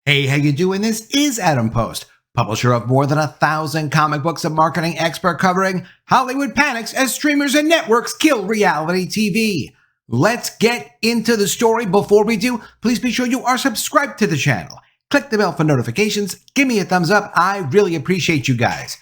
Hey, how you doing? This is Adam Post, publisher of more than 1,000 comic books and marketing expert covering Hollywood panics as streamers and networks kill reality TV. Let's get into the story. Before we do, please be sure you are subscribed to the channel. Click the bell for notifications. Give me a thumbs up. I really appreciate you guys.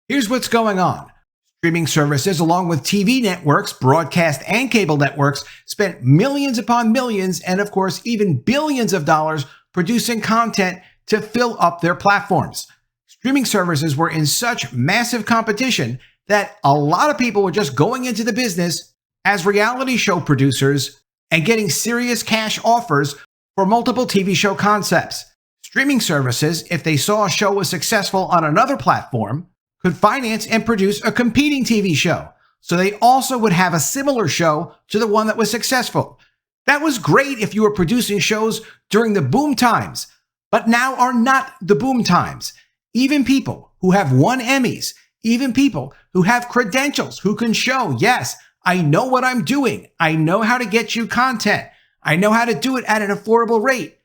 Here's what's going on. Streaming services, along with TV networks, broadcast and cable networks, spent millions upon millions and, of course, even billions of dollars producing content to fill up their platforms. Streaming services were in such massive competition that a lot of people were just going into the business as reality show producers and getting serious cash offers for multiple TV show concepts. Streaming services, if they saw a show was successful on another platform, could finance and produce a competing TV show, so they also would have a similar show to the one that was successful. That was great if you were producing shows during the boom times, but now are not the boom times. Even people who have won Emmys, even people who have credentials, who can show, yes, I know what I'm doing. I know how to get you content. I know how to do it at an affordable rate.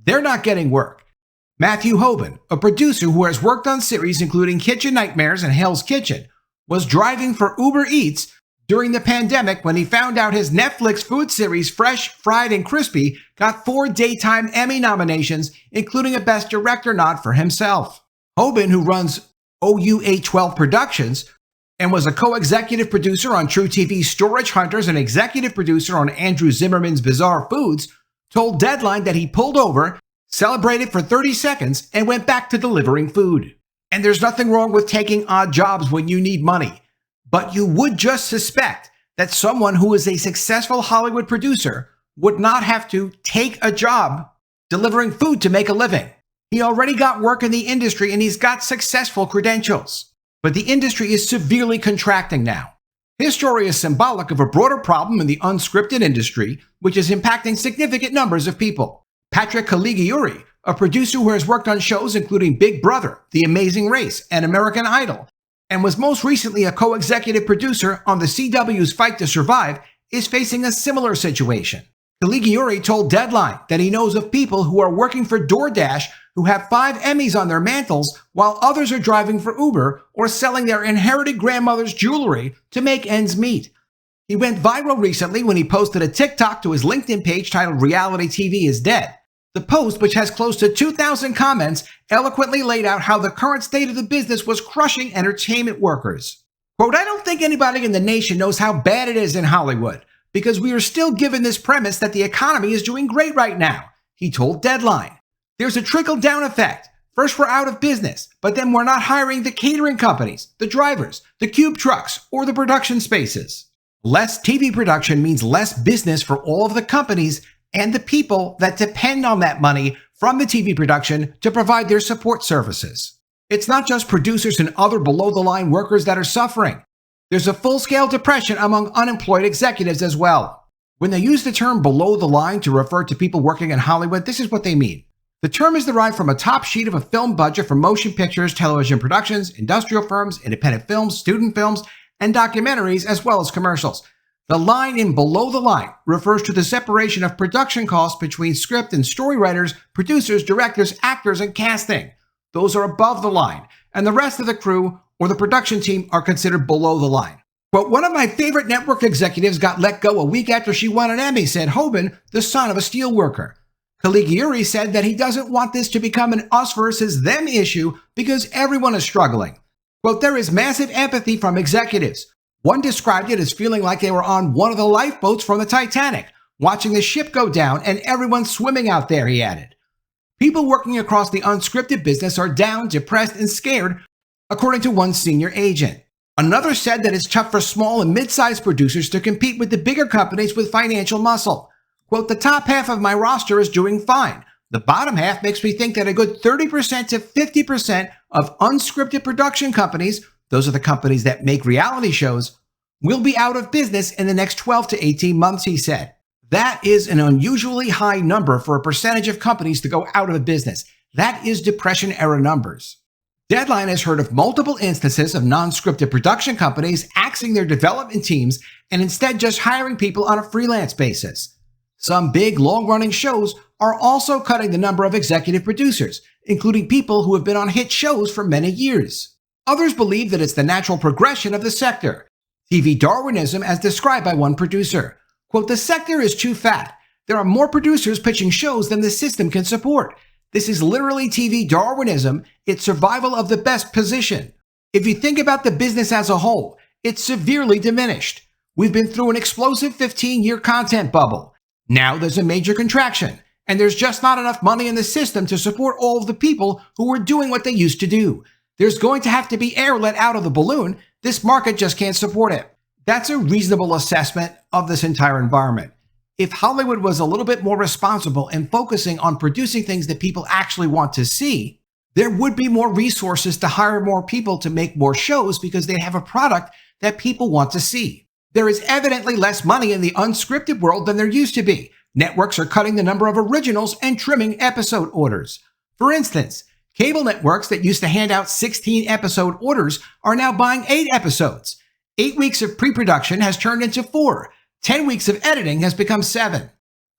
They're not getting work. Matthew Hobin, a producer who has worked on series including Kitchen Nightmares and Hell's Kitchen, was driving for Uber Eats during the pandemic when he found out his Netflix food series Fresh, Fried, and Crispy got 4 daytime Emmy nominations, including a Best Director nod for himself. Hobin, who runs OUA12 Productions and was a co-executive producer on True TV's Storage Hunters and executive producer on Andrew Zimmerman's Bizarre Foods, told Deadline that he pulled over, celebrated for 30 seconds, and went back to delivering food. And there's nothing wrong with taking odd jobs when you need money. But you would just suspect that someone who is a successful Hollywood producer would not have to take a job delivering food to make a living. He already got work in the industry and he's got successful credentials. But the industry is severely contracting now. His story is symbolic of a broader problem in the unscripted industry, which is impacting significant numbers of people. Patrick Caligiuri, a producer who has worked on shows including Big Brother, The Amazing Race, and American Idol, and was most recently a co-executive producer on the CW's Fight to Survive, is facing a similar situation. Caligiuri told Deadline that he knows of people who are working for DoorDash who have 5 Emmys on their mantles while others are driving for Uber or selling their inherited grandmother's jewelry to make ends meet. He went viral recently when he posted a TikTok to his LinkedIn page titled Reality TV is Dead. The post, which has close to 2,000 comments, eloquently laid out how the current state of the business was crushing entertainment workers. Quote, I don't think anybody in the nation knows how bad it is in Hollywood, because we are still given this premise that the economy is doing great right now, he told Deadline. There's a trickle-down effect. First we're out of business, but then we're not hiring the catering companies, the drivers, the cube trucks, or the production spaces. Less TV production means less business for all of the companies and the people that depend on that money from the TV production to provide their support services. It's not just producers and other below-the-line workers that are suffering. There's a full-scale depression among unemployed executives as well. When they use the term below the line to refer to people working in Hollywood, this is what they mean. The term is derived from a top sheet of a film budget for motion pictures, television productions, industrial firms, independent films, student films, and documentaries, as well as commercials. The line in below the line refers to the separation of production costs between script and story writers, producers, directors, actors, and casting. Those are above the line, and the rest of the crew or the production team are considered below the line. But one of my favorite network executives got let go a week after she won an Emmy, said Hobin, the son of a steelworker. Caligiuri said that he doesn't want this to become an us versus them issue because everyone is struggling. Quote, there is massive empathy from executives. One described it as feeling like they were on one of the lifeboats from the Titanic, watching the ship go down and everyone swimming out there, he added. People working across the unscripted business are down, depressed, and scared, according to one senior agent. Another said that it's tough for small and mid-sized producers to compete with the bigger companies with financial muscle. Quote, the top half of my roster is doing fine. The bottom half makes me think that a good 30% to 50% of unscripted production companies, those are the companies that make reality shows, will be out of business in the next 12 to 18 months, he said. That is an unusually high number for a percentage of companies to go out of business. That is Depression-era numbers. Deadline has heard of multiple instances of non-scripted production companies axing their development teams and instead just hiring people on a freelance basis. Some big, long-running shows are also cutting the number of executive producers, including people who have been on hit shows for many years. Others believe that it's the natural progression of the sector. TV Darwinism, as described by one producer. Quote, "The sector is too fat. There are more producers pitching shows than the system can support. This is literally TV Darwinism. It's survival of the best position. If you think about the business as a whole, it's severely diminished. We've been through an explosive 15-year content bubble. Now there's a major contraction, and there's just not enough money in the system to support all of the people who were doing what they used to do. There's going to have to be air let out of the balloon. This market just can't support it." That's a reasonable assessment of this entire environment. If Hollywood was a little bit more responsible in focusing on producing things that people actually want to see, there would be more resources to hire more people to make more shows because they have a product that people want to see. There is evidently less money in the unscripted world than there used to be. Networks are cutting the number of originals and trimming episode orders. For instance, cable networks that used to hand out 16 episode orders are now buying 8 episodes. 8 weeks of pre-production has turned into 4. 10 weeks of editing has become 7.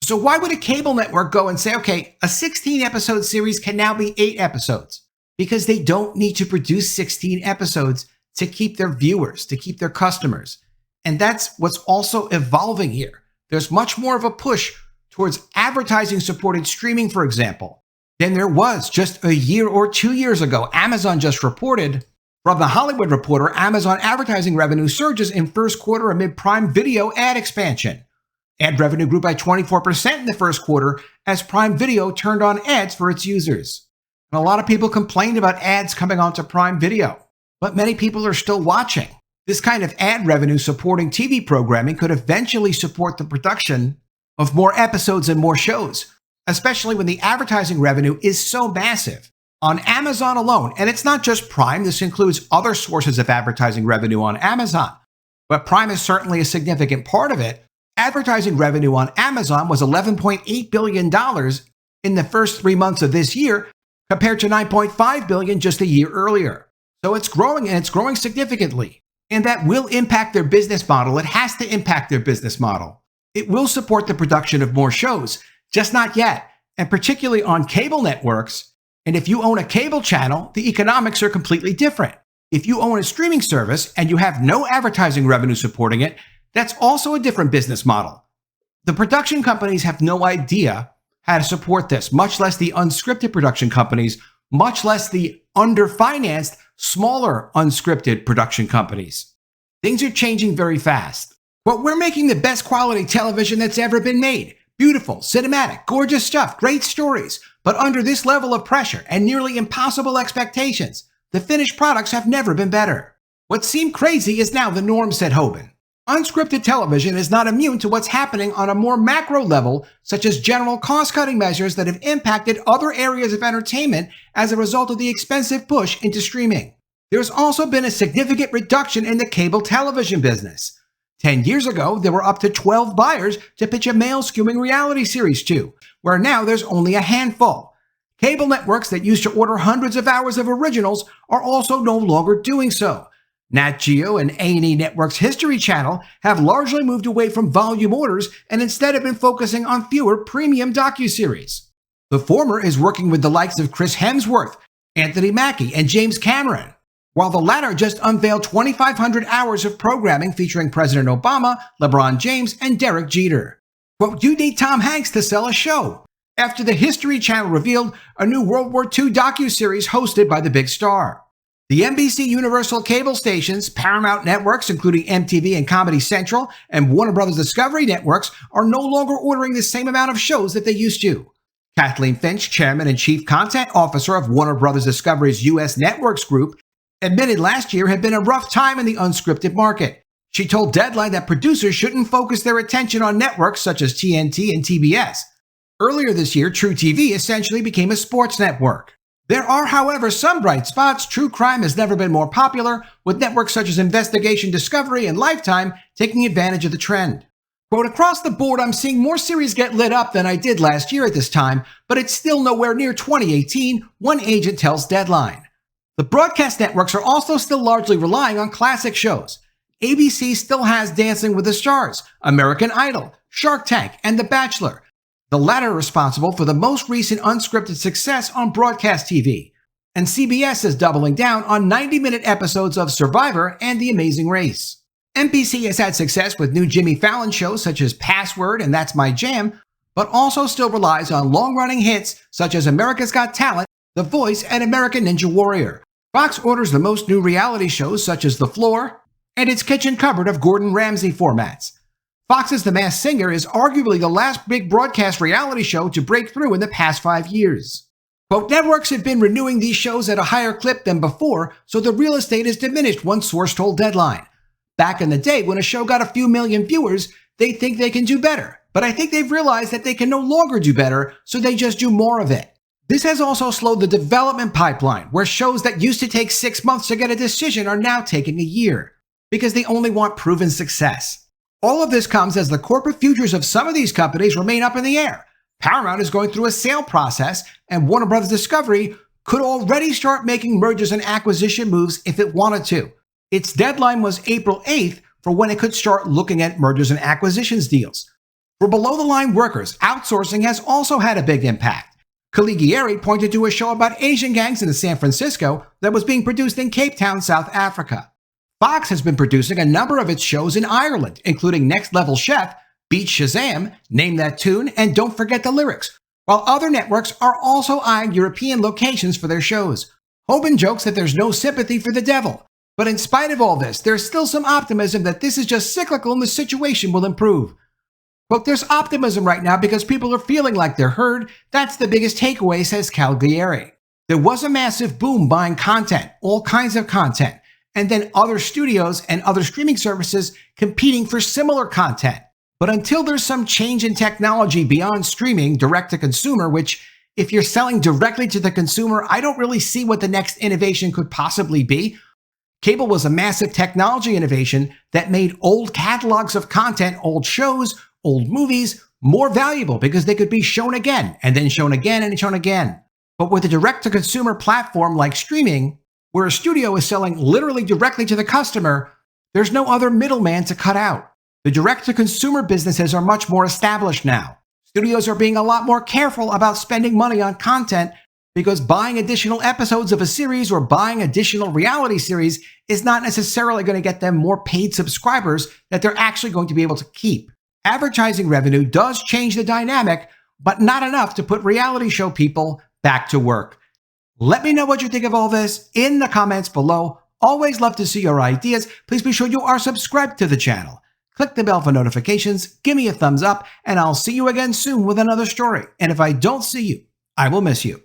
So why would a cable network go and say, okay, a 16 episode series can now be 8 episodes? Because they don't need to produce 16 episodes to keep their viewers, to keep their customers. And that's what's also evolving here. There's much more of a push towards advertising supported streaming, for example, than there was just a year or 2 years ago. Amazon just reported from the Hollywood Reporter, Amazon advertising revenue surges in first quarter amid Prime Video ad expansion. Ad revenue grew by 24% in the first quarter as Prime Video turned on ads for its users. And a lot of people complained about ads coming onto Prime Video, but many people are still watching. This kind of ad revenue supporting TV programming could eventually support the production of more episodes and more shows, especially when the advertising revenue is so massive. On Amazon alone, and it's not just Prime, this includes other sources of advertising revenue on Amazon, but Prime is certainly a significant part of it. Advertising revenue on Amazon was $11.8 billion in the first 3 months of this year, compared to $9.5 billion just a year earlier. So it's growing, and it's growing significantly. And that will impact their business model. It has to impact their business model. It will support the production of more shows, just not yet, and particularly on cable networks. And if you own a cable channel, the economics are completely different. If you own a streaming service and you have no advertising revenue supporting it, that's also a different business model. The production companies have no idea how to support this, much less the unscripted production companies, much less the underfinanced, smaller unscripted production companies. Things are changing very fast. But we're making the best quality television that's ever been made. Beautiful, cinematic, gorgeous stuff, great stories. But under this level of pressure and nearly impossible expectations, the finished products have never been better. What seemed crazy is now the norm, said Hobin. Unscripted television is not immune to what's happening on a more macro level, such as general cost-cutting measures that have impacted other areas of entertainment as a result of the expensive push into streaming. There's also been a significant reduction in the cable television business. 10 years ago, there were up to 12 buyers to pitch a male-skewing reality series to, where now there's only a handful. Cable networks that used to order hundreds of hours of originals are also no longer doing so. Nat Geo and A&E Network's History Channel have largely moved away from volume orders and instead have been focusing on fewer premium docuseries. The former is working with the likes of Chris Hemsworth, Anthony Mackie, and James Cameron, while the latter just unveiled 2,500 hours of programming featuring President Obama, LeBron James, and Derek Jeter. Quote, "You need Tom Hanks to sell a show," after the History Channel revealed a new World War II docuseries hosted by the big star. The NBC Universal cable stations, Paramount networks, including MTV and Comedy Central, and Warner Bros. Discovery networks, are no longer ordering the same amount of shows that they used to. Kathleen Finch, chairman and chief content officer of Warner Bros. Discovery's U.S. Networks Group, admitted last year had been a rough time in the unscripted market. She told Deadline that producers shouldn't focus their attention on networks such as TNT and TBS. Earlier this year, True TV essentially became a sports network. There are, however, some bright spots. True crime has never been more popular, with networks such as Investigation Discovery and Lifetime taking advantage of the trend. Quote, "Across the board, I'm seeing more series get lit up than I did last year at this time, but it's still nowhere near 2018, one agent tells Deadline. The broadcast networks are also still largely relying on classic shows. ABC still has Dancing with the Stars, American Idol, Shark Tank, and The Bachelor. the latter responsible for the most recent unscripted success on broadcast TV. And CBS is doubling down on 90-minute episodes of Survivor and The Amazing Race. NBC has had success with new Jimmy Fallon shows such as Password and That's My Jam, but also still relies on long-running hits such as America's Got Talent, The Voice, and American Ninja Warrior. Fox orders the most new reality shows such as The Floor and its kitchen cupboard of Gordon Ramsay formats. Fox's The Masked Singer is arguably the last big broadcast reality show to break through in the past 5 years. Quote, networks have been renewing these shows at a higher clip than before, so the real estate is diminished, one source told Deadline. Back in the day, when a show got a few million viewers, they think they can do better. But I think they've realized that they can no longer do better, so they just do more of it. This has also slowed the development pipeline, where shows that used to take 6 months to get a decision are now taking a year, because they only want proven success. All of this comes as the corporate futures of some of these companies remain up in the air. Paramount is going through a sale process, and Warner Bros. Discovery could already start making mergers and acquisition moves if it wanted to. Its deadline was April 8th for when it could start looking at mergers and acquisitions deals. For below-the-line workers, outsourcing has also had a big impact. Caligiuri pointed to a show about Asian gangs in San Francisco that was being produced in Cape Town, South Africa. Fox has been producing a number of its shows in Ireland, including Next Level Chef, Beat Shazam, Name That Tune, and Don't Forget the Lyrics, while other networks are also eyeing European locations for their shows. Hobin jokes that there's no sympathy for the devil, but in spite of all this, there's still some optimism that this is just cyclical and the situation will improve. Quote, there's optimism right now because people are feeling like they're heard. That's the biggest takeaway, says Caligiuri. There was a massive boom buying content, all kinds of content, and then other studios and other streaming services competing for similar content. But until there's some change in technology beyond streaming direct to consumer, which if you're selling directly to the consumer, I don't really see what the next innovation could possibly be. Cable was a massive technology innovation that made old catalogs of content, old shows, old movies more valuable because they could be shown again and then shown again and shown again. But with a direct to consumer platform like streaming, where a studio is selling literally directly to the customer, there's no other middleman to cut out. The direct-to-consumer businesses are much more established now. Studios are being a lot more careful about spending money on content because buying additional episodes of a series or buying additional reality series is not necessarily going to get them more paid subscribers that they're actually going to be able to keep. Advertising revenue does change the dynamic, but not enough to put reality show people back to work. Let me know what you think of all this in the comments below. Always love to see your ideas. Please be sure you are subscribed to the channel. Click the bell for notifications, give me a thumbs up, and I'll see you again soon with another story. And if I don't see you, I will miss you.